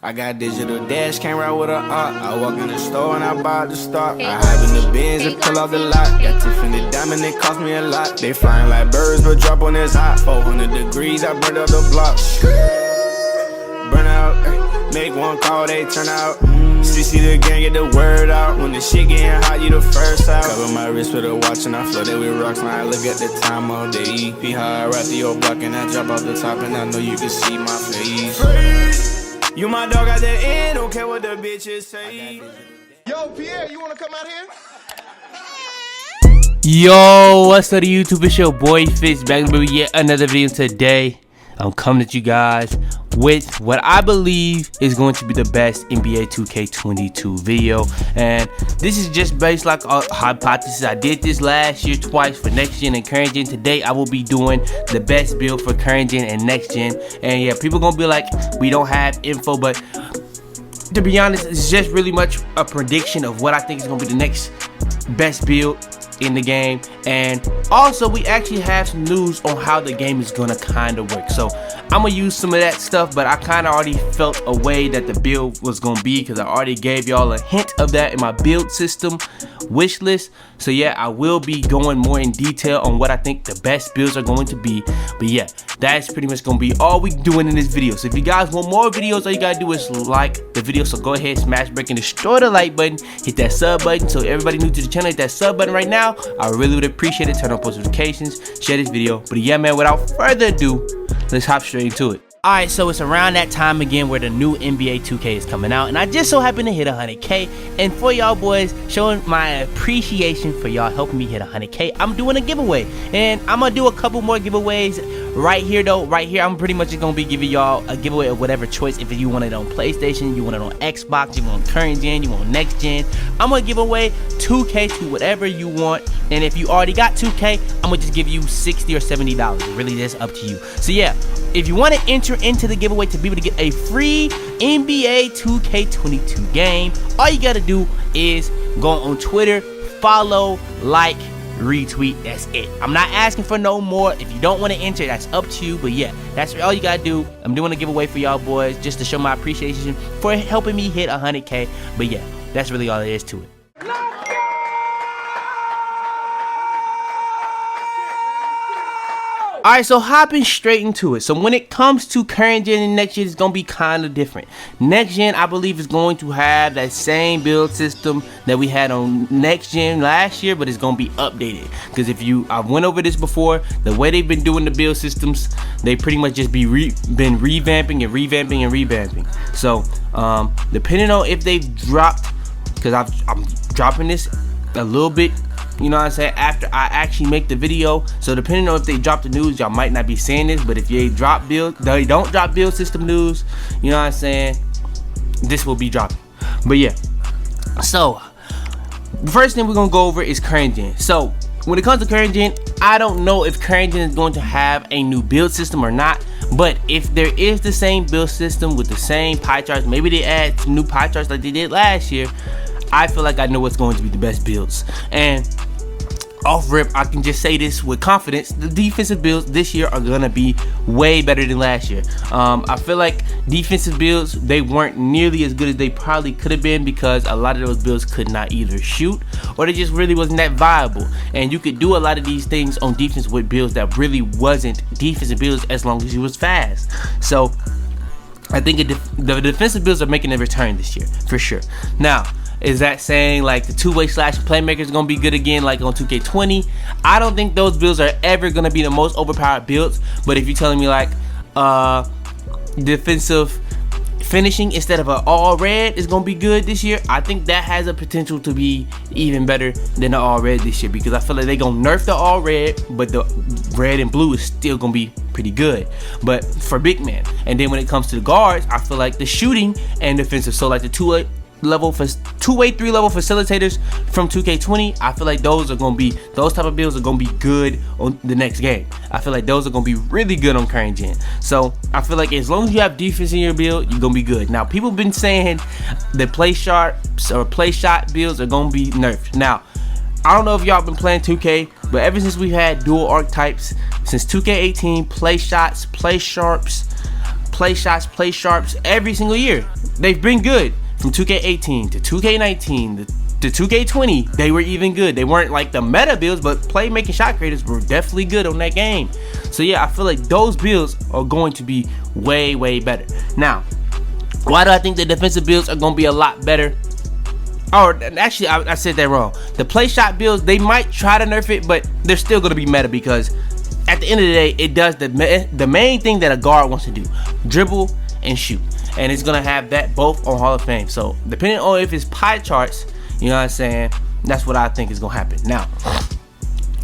I got digital dash, can't ride with a I walk in the store and I buy the stock. I hide in the bins and pull out the lot. Got Tiffany diamond, it cost me a lot. They flying like birds, but drop on this hot. 400 degrees, I burned up the block. Burn out, make one call, they turn out. CC the gang, get the word out. When the shit getting hot, you the first out. Cover my wrist with a watch and I flood it with rocks. Now I look at the time all day. Be high, I rap the old block and I drop off the top. And I know you can see my face. You my dog at the end, don't care what the bitches say. Yo, Pierre, you wanna come out here? Yo, what's up to YouTube? It's your boy Fitz back with yet another video today. I'm coming at you guys with what I believe is going to be the best NBA 2K22 video, and this is just based like a hypothesis. I did this last year twice for next gen and current gen. Today I will be doing the best build for current gen and next gen. And yeah, people gonna be like, we don't have info, but to be honest, it's just really much a prediction of what I think is gonna be the next best build in the game. And also we actually have some news on how the game is gonna kind of work, so I'm gonna use some of that stuff. But I kind of already felt a way that the build was gonna be, because I already gave y'all a hint of that in my build system wish list. So yeah, I will be going more in detail on what I think the best builds are going to be. But yeah, that's pretty much gonna be all we doing in this video. So if you guys want more videos, all you gotta do is like the video. So go ahead, smash break and destroy the like button, hit that sub button. So everybody new to the channel, hit that sub button right now. I really would appreciate it. Turn on post notifications, share this video. But yeah, man, without further ado, let's hop straight into it. Alright, so it's around that time again where the new NBA 2K is coming out, and I just so happen to hit 100K. And for y'all boys, showing my appreciation for y'all helping me hit 100K, I'm doing a giveaway, and I'm gonna do a couple more giveaways right here though. Right here, I'm pretty much just gonna be giving y'all a giveaway of whatever choice. If you want it on PlayStation, you want it on Xbox, you want current gen, you want next gen, I'm gonna give away 2K to whatever you want. And if you already got 2K, I'm gonna just give you $60 or $70. Really, that's up to you. So yeah, if you want to enter into the giveaway to be able to get a free NBA 2K22 game, all you gotta do is go on Twitter, follow, like, retweet. That's it. I'm not asking for no more. If you don't want to enter, that's up to you. But yeah, that's all you gotta do. I'm doing a giveaway for y'all boys just to show my appreciation for helping me hit 100K. But yeah, that's really all there is to it. Alright, so hopping straight into it. So when it comes to current gen and next gen, it's going to be kind of different. Next gen, I believe, is going to have that same build system that we had on next gen last year, but it's going to be updated. Because I've went over this before, the way they've been doing the build systems, they pretty much just been revamping and revamping and revamping. So depending on if they've dropped, because I'm dropping this a little bit, you know what I'm saying, after I actually make the video. So depending on if they drop the news, y'all might not be saying this, but if they don't drop build system news, you know what I'm saying, this will be dropping. But yeah, so the first thing we're gonna go over is current gen. So when it comes to current gen, I don't know if current gen is going to have a new build system or not. But if there is the same build system with the same pie charts, maybe they add some new pie charts like they did last year, I feel like I know what's going to be the best builds. And off rip, I can just say this with confidence: the defensive builds this year are gonna be way better than last year. I feel like defensive builds, they weren't nearly as good as they probably could have been, because a lot of those builds could not either shoot, or they just really wasn't that viable. And you could do a lot of these things on defense with builds that really wasn't defensive builds, as long as you was fast. So I think the defensive builds are making a return this year for sure. Now, is that saying like the two-way slash playmaker is gonna be good again like on 2K20? I don't think those builds are ever gonna be the most overpowered builds. But if you're telling me like defensive finishing instead of an all red is gonna be good this year, I think that has a potential to be even better than the all red this year, because I feel like they gonna nerf the all red, but the red and blue is still gonna be pretty good, but for big man. And then when it comes to the guards, I feel like the shooting and defensive, so like the two-way 3 level facilitators from 2K20, I feel like those type of builds are gonna be good on the next game. I feel like those are gonna be really good on current gen. So I feel like as long as you have defense in your build, you're gonna be good. Now, people have been saying the play shot builds are gonna be nerfed. Now, I don't know if y'all been playing 2K, but ever since we've had dual archetypes, since 2K18, play shots, play sharps, play shots, play sharps every single year. They've been good from 2K18 to 2K19 to 2K20. They were even good. They weren't like the meta builds, but playmaking shot creators were definitely good on that game. So yeah, I feel like those builds are going to be way, way better. Now, why do I think the defensive builds are going to be a lot better? Or actually, I said that wrong. The play shot builds, they might try to nerf it, but they're still going to be meta because at the end of the day, it does the main thing that a guard wants to do: dribble and shoot. And it's going to have that both on Hall of Fame. So depending on if it's pie charts, you know what I'm saying, that's what I think is going to happen. Now,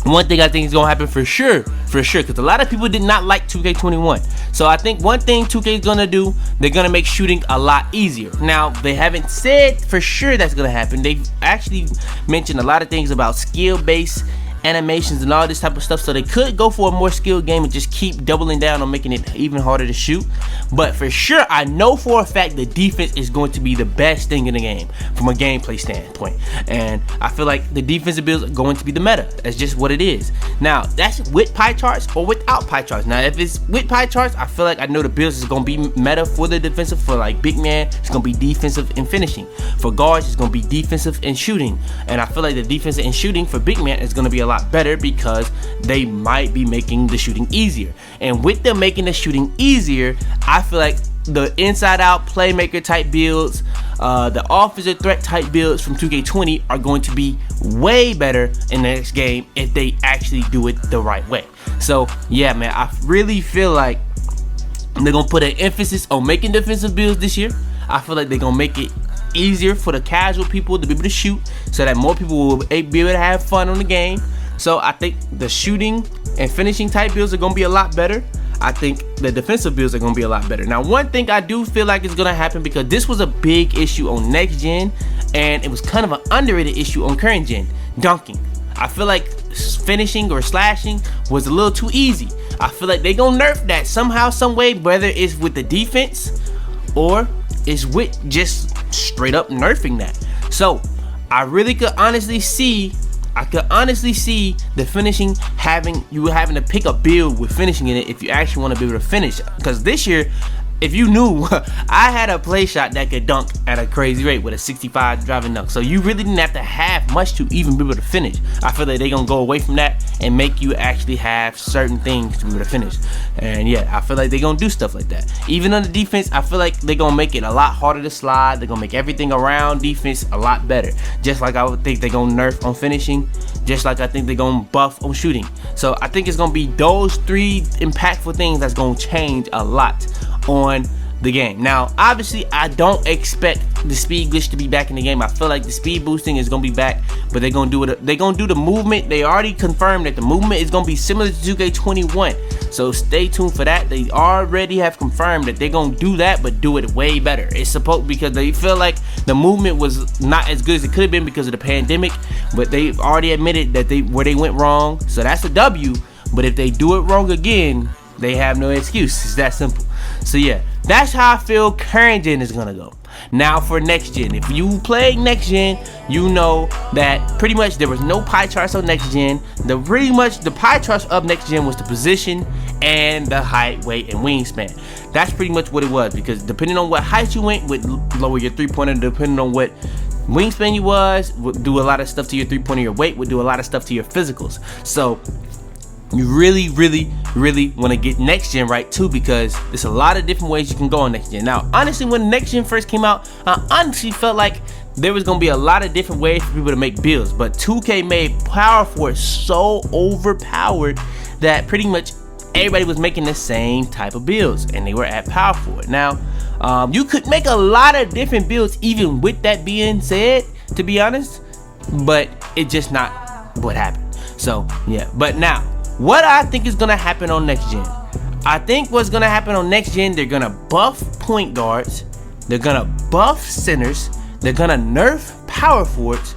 one thing I think is going to happen for sure, because a lot of people did not like 2K21. So I think one thing 2K is going to do, they're going to make shooting a lot easier. Now, they haven't said for sure that's going to happen. They've actually mentioned a lot of things about skill-based animations and all this type of stuff, so they could go for a more skilled game and just keep doubling down on making it even harder to shoot. But for sure, I know for a fact the defense is going to be the best thing in the game from a gameplay standpoint, and I feel like the defensive builds are going to be the meta. That's just what it is. Now, that's with pie charts or without pie charts. Now, if it's with pie charts, I feel like I know the builds is going to be meta for the defensive. For like big man, it's going to be defensive and finishing. For guards, it's going to be defensive and shooting, and I feel like the defensive and shooting for big man is going to be a lot better because they might be making the shooting easier. And with them making the shooting easier, I feel like the inside out playmaker type builds, the offensive threat type builds from 2K20 are going to be way better in the next game if they actually do it the right way. So yeah, man, I really feel like they're gonna put an emphasis on making defensive builds this year. I feel like they're gonna make it easier for the casual people to be able to shoot, so that more people will be able to have fun on the game. So I think the shooting and finishing type builds are going to be a lot better. I think the defensive builds are going to be a lot better. Now, one thing I do feel like is going to happen, because this was a big issue on next gen and it was kind of an underrated issue on current gen: dunking. I feel like finishing or slashing was a little too easy. I feel like they're going to nerf that somehow, some way, whether it's with the defense or it's with just straight up nerfing that. So I really could honestly see the finishing having to pick a build with finishing in it if you actually want to be able to finish. Because this year, if you knew, I had a play shot that could dunk at a crazy rate with a 65 driving dunk. So you really didn't have to have much to even be able to finish. I feel like they're going to go away from that and make you actually have certain things to be able to finish. And yeah, I feel like they're going to do stuff like that. Even on the defense, I feel like they're going to make it a lot harder to slide. They're going to make everything around defense a lot better. Just like I would think they're going to nerf on finishing. Just like I think they're going to buff on shooting. So I think it's going to be those three impactful things that's going to change a lot on the game. Now, obviously, I don't expect the speed glitch to be back in the game. I feel like the speed boosting is gonna be back, but they're gonna do it. They're gonna do the movement. They already confirmed that the movement is gonna be similar to 2K21. So stay tuned for that. They already have confirmed that they're gonna do that, but do it way better. It's supposed, because they feel like the movement was not as good as it could have been because of the pandemic. But they've already admitted that where they went wrong. So that's a W. But if they do it wrong again, they have no excuse. It's that simple. So yeah, that's how I feel current gen is gonna go. Now for next gen, if you play next gen, you know that pretty much there was no pie charts on next gen. The pie charts of next gen was the position and the height, weight, and wingspan. That's pretty much what it was, because depending on what height you went, would lower your three-pointer. Depending on what wingspan you would do a lot of stuff to your three-pointer. Your weight would do a lot of stuff to your physicals. So you really want to get next gen right too, because there's a lot of different ways you can go on next gen. Now, honestly, when next gen first came out, I honestly felt like there was gonna be a lot of different ways for people to make builds, but 2K made power forward so overpowered that pretty much everybody was making the same type of builds, and they were at power forward. Now, you could make a lot of different builds even with that being said, to be honest, but it's just not what happened. So yeah, but now, what I think is gonna happen on next gen, I think what's gonna happen on next gen, they're gonna buff point guards, they're gonna buff centers, they're gonna nerf power forwards,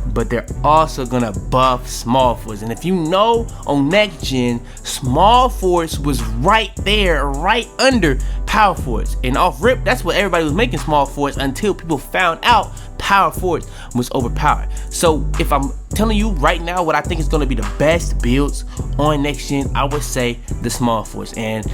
but they're also gonna buff small forwards. And if you know, on next gen, small forwards was right there, right under power forwards. And off rip, that's what everybody was making small forwards, until people found out power forwards was overpowered. So if I'm telling you right now what I think is going to be the best builds on next gen, I would say the small forwards. And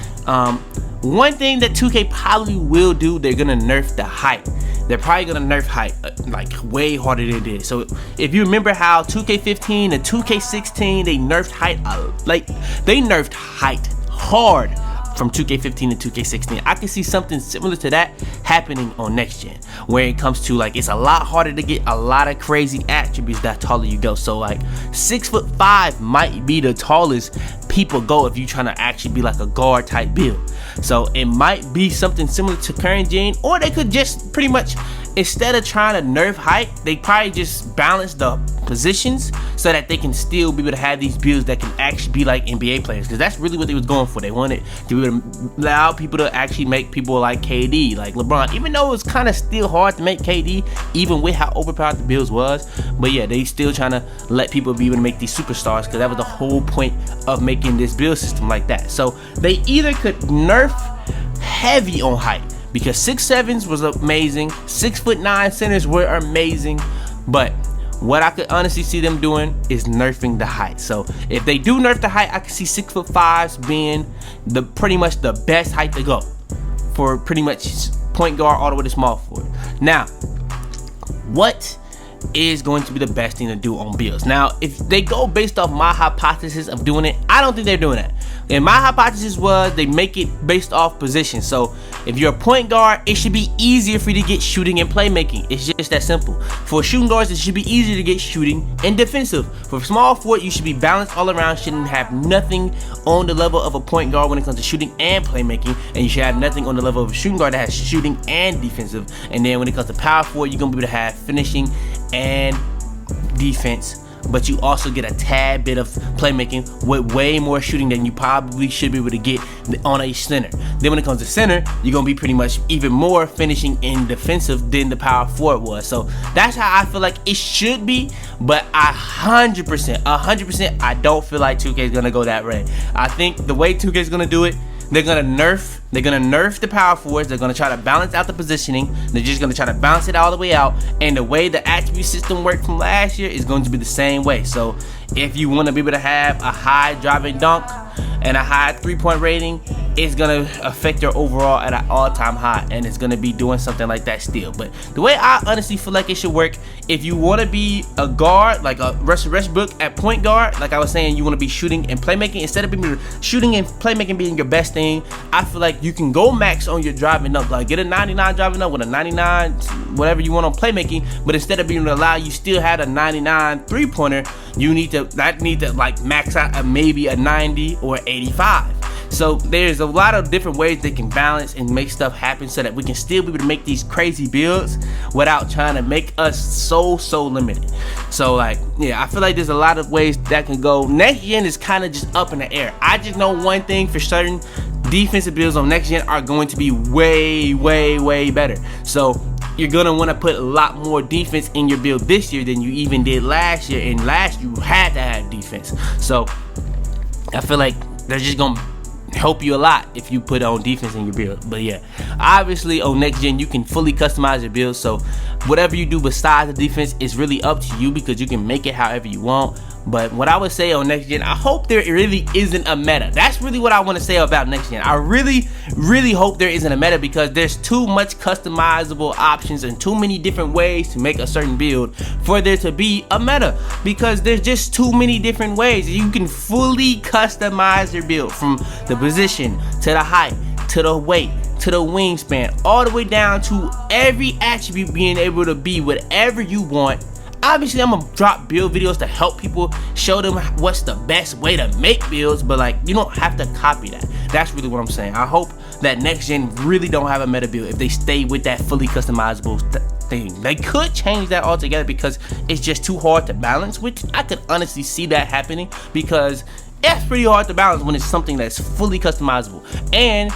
one thing that 2K probably will do, they're gonna nerf the height. They're probably gonna nerf height like way harder than it is. So if you remember how 2K15 and 2K16, they nerfed height, they nerfed height hard from 2K15 to 2K16. I can see something similar to that happening on next gen, where it comes to like, it's a lot harder to get a lot of crazy attributes that taller you go. So like 6'5" might be the tallest people go if you're trying to actually be like a guard type build. So it might be something similar to current gen, or they could just pretty much, instead of trying to nerf height, they probably just balance the positions so that they can still be able to have these builds that can actually be like NBA players, because that's really what they was going for. They wanted to be able to allow people to actually make people like KD, like LeBron, even though it was kind of still hard to make KD, even with how overpowered the builds was. But yeah, they still trying to let people be able to make these superstars, because that was the whole point of making this build system like that. So they either could nerf heavy on height, because 6'7" was amazing, 6'9" centers were amazing, but what I could honestly see them doing is nerfing the height. So if they do nerf the height, I can see 6'5" being the pretty much the best height to go for pretty much point guard all the way to small forward. Now, what is going to be the best thing to do on builds? Now, if they go based off my hypothesis of doing it, I don't think they're doing that. And my hypothesis was they make it based off position. So if you're a point guard, it should be easier for you to get shooting and playmaking. It's just that simple. For shooting guards, it should be easier to get shooting and defensive. For small forward, you should be balanced all around. Shouldn't have nothing on the level of a point guard when it comes to shooting and playmaking, and you should have nothing on the level of a shooting guard that has shooting and defensive. And then when it comes to power forward, you're gonna be able to have finishing and defense, but you also get a tad bit of playmaking with way more shooting than you probably should be able to get on a center. Then when it comes to center, you're gonna be pretty much even more finishing and defensive than the power forward was. So that's how I feel like it should be, but 100%, I don't feel like 2K is gonna go that way. I think the way 2K is gonna do it, they're gonna nerf the power forwards. They're gonna try to balance out the positioning. They're just gonna try to balance it all the way out. And the way the attribute system worked from last year is going to be the same way. So if you want to be able to have a high driving dunk and a high 3-point rating, it's gonna affect your overall at an all-time high, and it's gonna be doing something like that still. But the way I honestly feel like it should work, if you want to be a guard, like a Russell Westbrook at point guard, like I was saying, you want to be shooting and playmaking, instead of being shooting and playmaking being your best thing, I feel like you can go max on your driving up, like get a 99 driving up with a 99 whatever you want on playmaking, but instead of being able to allow you still had a 99 3-pointer, you need to like max out at maybe a 90 or 85. So there's a lot of different ways they can balance and make stuff happen so that we can still be able to make these crazy builds without trying to make us so limited. So like, yeah, I feel like there's a lot of ways that can go. Next gen is kind of just up in the air. I just know one thing for certain: defensive builds on next gen are going to be way better. So you're gonna want to put a lot more defense in your build this year than you even did last year, and last you had to have defense. So I feel like they're just gonna help you a lot if you put on defense in your build. But yeah, obviously on next gen you can fully customize your build, so whatever you do besides the defense is really up to you, because you can make it however you want. But what I would say on next gen, I hope there really isn't a meta. That's really what I want to say about next gen. I really hope there isn't a meta, because there's too much customizable options and too many different ways to make a certain build for there to be a meta, because there's just too many different ways. You can fully customize your build, from the position to the height to the weight to the wingspan, all the way down to every attribute being able to be whatever you want. Obviously, I'm gonna drop build videos to help people, show them what's the best way to make builds, but like, you don't have to copy that. That's really what I'm saying. I hope that next gen really don't have a meta build if they stay with that fully customizable thing. They could change that altogether, because it's just too hard to balance, which I could honestly see that happening, because it's pretty hard to balance when it's something that's fully customizable. And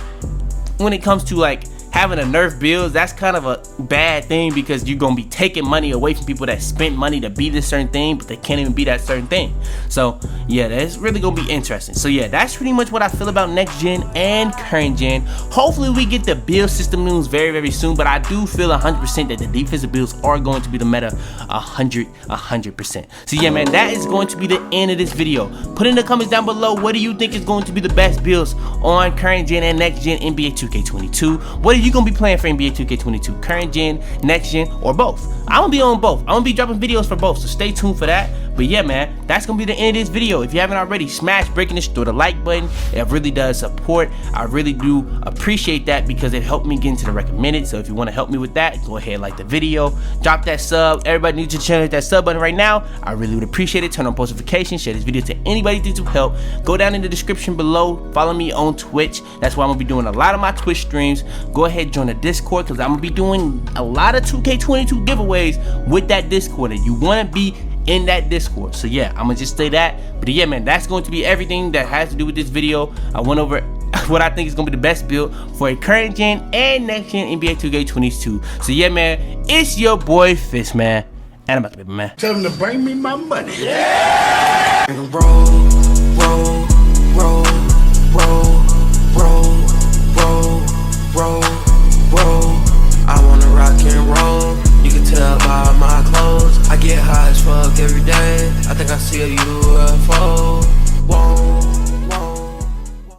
when it comes to like having a nerf builds, that's kind of a bad thing because you're gonna be taking money away from people that spent money to be this certain thing, but they can't even be that certain thing. So yeah, that's really gonna be interesting. So yeah, that's pretty much what I feel about next gen and current gen. Hopefully we get the build system news very soon, but I do feel 100% that the defensive builds are going to be the meta 100%. So yeah, man, that is going to be the end of this video. Put in the comments down below, what do you think is going to be the best builds on current gen and next gen NBA 2K22? What are you gonna be playing for NBA 2K22? Current gen, next gen, or both? I'm gonna be on both. I'm gonna be dropping videos for both, so stay tuned for that. But yeah, man, that's gonna be the end of this video. If you haven't already, smash breaking this, throw the like button. It really does support. I really do appreciate that because it helped me get into the recommended. So if you want to help me with that, go ahead, like the video, drop that sub. Everybody needs to channel, hit that sub button right now. I really would appreciate it. Turn on post notifications, share this video to anybody that needs some help. Go down in the description below, follow me on Twitch. That's why I'm gonna be doing a lot of my Twitch streams. Go ahead, join the Discord because I'm gonna be doing a lot of 2K22 giveaways with that Discord, and you want to be in that Discord. So yeah, I'm gonna just say that. But yeah, man, that's going to be everything that has to do with this video. I went over what I think is gonna be the best build for a current gen and next gen NBA 2K22. So yeah, man, it's your boy Fitz, man, and I'm about to be man. Tell them to bring me my money. Yeah! Roll, roll, roll, roll, roll, roll, roll, roll. I wanna rock and roll. You can tell by my clothes. I get high as fuck every day. I think I see you fall.